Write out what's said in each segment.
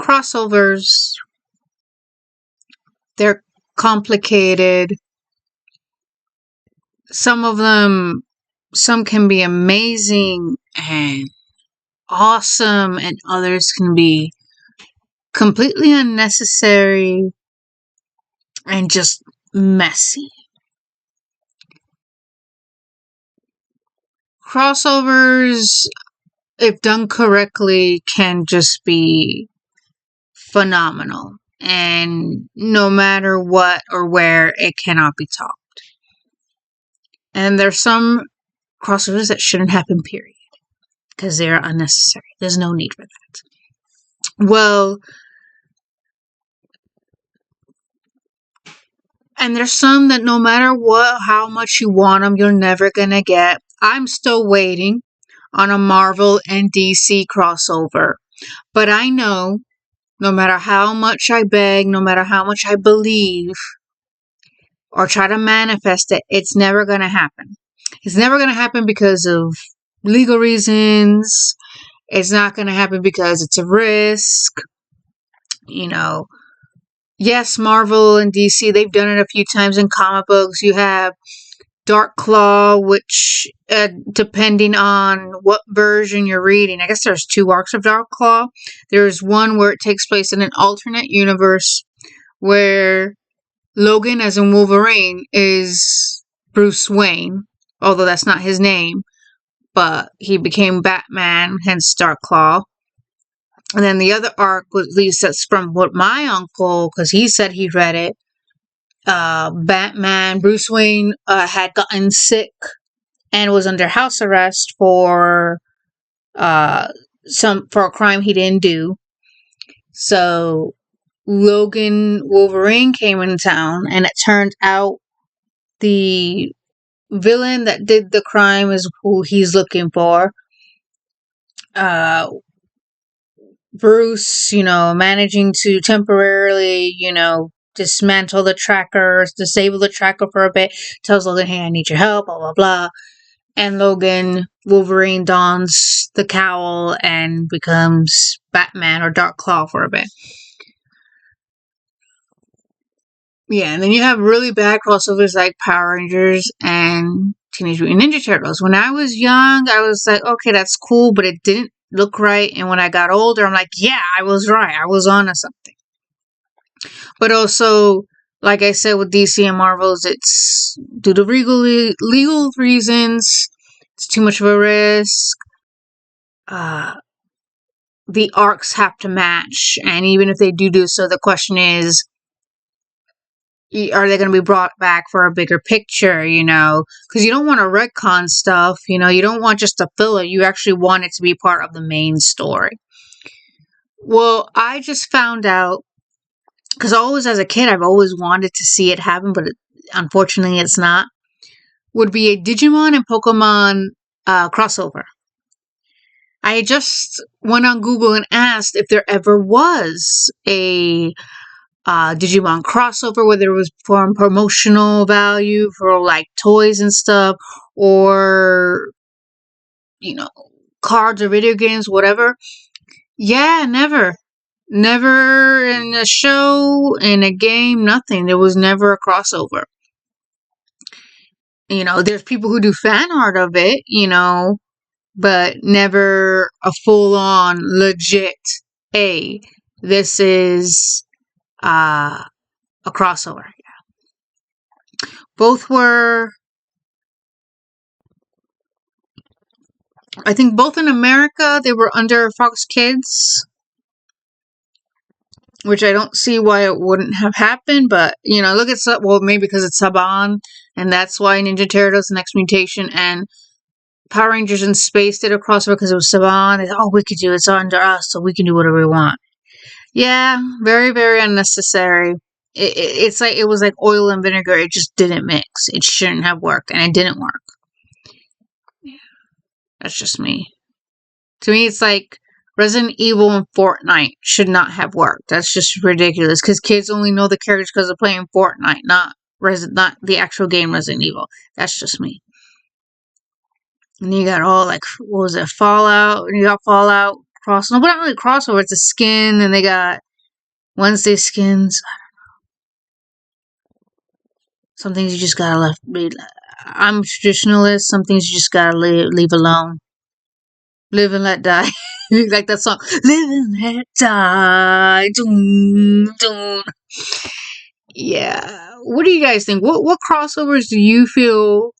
crossovers, they're complicated. Some of them, some can be amazing and awesome, and others can be completely unnecessary and just messy. Crossovers, if done correctly, can just be phenomenal. And no matter what or where, it cannot be topped. And there's some crossovers that shouldn't happen, period. Because they're unnecessary. There's no need for that. Well, and there's some that no matter what, how much you want them, you're never gonna get. I'm still waiting on a Marvel and DC crossover. But I know, no matter how much I beg, no matter how much I believe, or try to manifest it, it's never gonna happen. It's never gonna happen because of legal reasons. It's not gonna happen because it's a risk. Yes, Marvel and DC, they've done it a few times in comic books. You have Dark Claw, which, depending on what version you're reading, I guess there's 2 arcs of Dark Claw. There's one where it takes place in an alternate universe where Logan, as in Wolverine, is Bruce Wayne, although that's not his name, but he became Batman, hence Dark Claw. And then the other arc, at least that's from what my uncle, because he said he read it, Batman, Bruce Wayne had gotten sick and was under house arrest for a crime he didn't do. So Logan Wolverine came in town, and it turned out the villain that did the crime is who he's looking for. Bruce, managing to temporarily, dismantle the trackers, disable the tracker for a bit, tells Logan, hey, I need your help, blah, blah, blah. And Wolverine dons the cowl and becomes Batman or Dark Claw for a bit. Yeah, and then you have really bad crossovers like Power Rangers and Teenage Mutant Ninja Turtles. When I was young, I was like, okay, that's cool, but it didn't look right. And when I got older, I'm like, yeah, I was right. I was onto something. But also, like I said with DC and Marvels, it's due to legal reasons. It's too much of a risk. The arcs have to match. And even if they do so, the question is, are they going to be brought back for a bigger picture, Because you don't want to retcon stuff, you don't want just a filler. You actually want it to be part of the main story. Well, I just found out, because always as a kid, I've always wanted to see it happen, but unfortunately it's not, would be a Digimon and Pokemon crossover. I just went on Google and asked if there ever was a Digimon crossover, whether it was for promotional value for like toys and stuff, or cards or video games, whatever. Yeah, never in a show, in a game, nothing. There was never a crossover. There's people who do fan art of it, but never a full-on legit, hey, this is a crossover. Yeah. Both were, I think both in America, they were under Fox Kids, which I don't see why it wouldn't have happened, but, look at, maybe because it's Saban, and that's why Ninja Turtles, The Next Mutation, and Power Rangers in Space did a crossover because it was Saban. We could do it. It's under us, so we can do whatever we want. Yeah, very, very unnecessary. It's like, it was like oil and vinegar. It just didn't mix. It shouldn't have worked, and it didn't work. Yeah, that's just me. To me, it's like Resident Evil and Fortnite should not have worked. That's just ridiculous, because kids only know the characters because they're playing Fortnite, not the actual game Resident Evil. That's just me. And you got all, like, what was it, Fallout? And you got Fallout crossover. But not really crossover. It's a skin, and they got Wednesday skins. Some things you just gotta leave. I'm a traditionalist. Some things you just gotta leave alone. Live and let die. Like that song. Live and let die. Doom, doom. Yeah. What do you guys think? What crossovers do you feel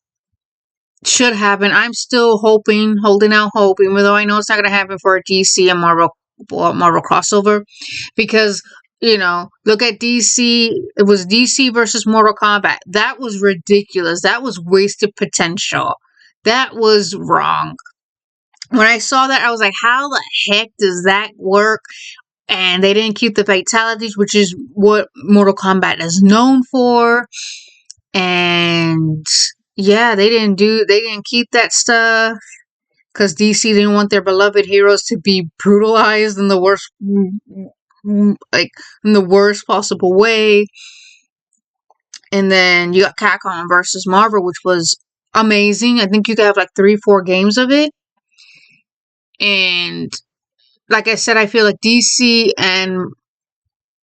should happen? I'm still hoping, holding out hope, even though I know it's not gonna happen for a DC and Marvel crossover. Because, look at DC. It was DC versus Mortal Kombat. That was ridiculous. That was wasted potential. That was wrong. When I saw that, I was like, how the heck does that work? And they didn't keep the fatalities, which is what Mortal Kombat is known for. And yeah, they didn't keep that stuff because DC didn't want their beloved heroes to be brutalized in the worst, like, in the worst possible way. And then you got Capcom versus Marvel, which was amazing. I think you could have like 3-4 games of it. And like I said, I feel like DC and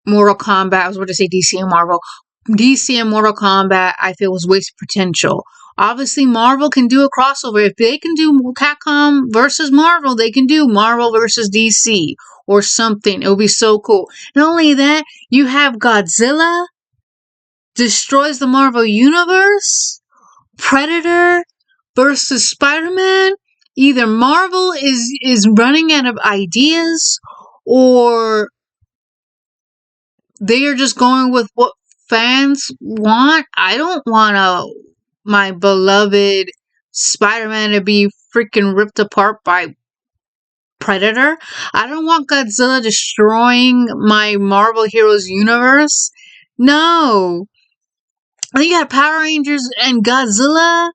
Mortal Kombat, I was about to say DC and Marvel. DC and Mortal Kombat, I feel, was wasted potential. Obviously, Marvel can do a crossover. If they can do Capcom versus Marvel, they can do Marvel versus DC or something. It would be so cool. Not only that, you have Godzilla destroys the Marvel Universe, Predator versus Spider-Man. Either Marvel is running out of ideas, or they are just going with what fans want. I don't want my beloved Spider-Man to be freaking ripped apart by Predator. I don't want Godzilla destroying my Marvel Heroes universe. No. I think you have Power Rangers and Godzilla.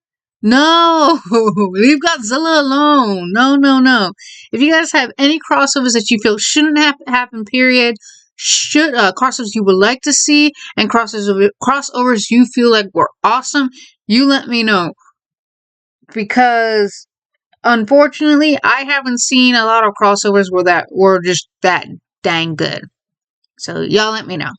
No, leave Godzilla alone. No, no, no. If you guys have any crossovers that you feel shouldn't happen, period, crossovers you would like to see, and crossovers you feel like were awesome, you let me know. Because unfortunately, I haven't seen a lot of crossovers that were just that dang good. So y'all let me know.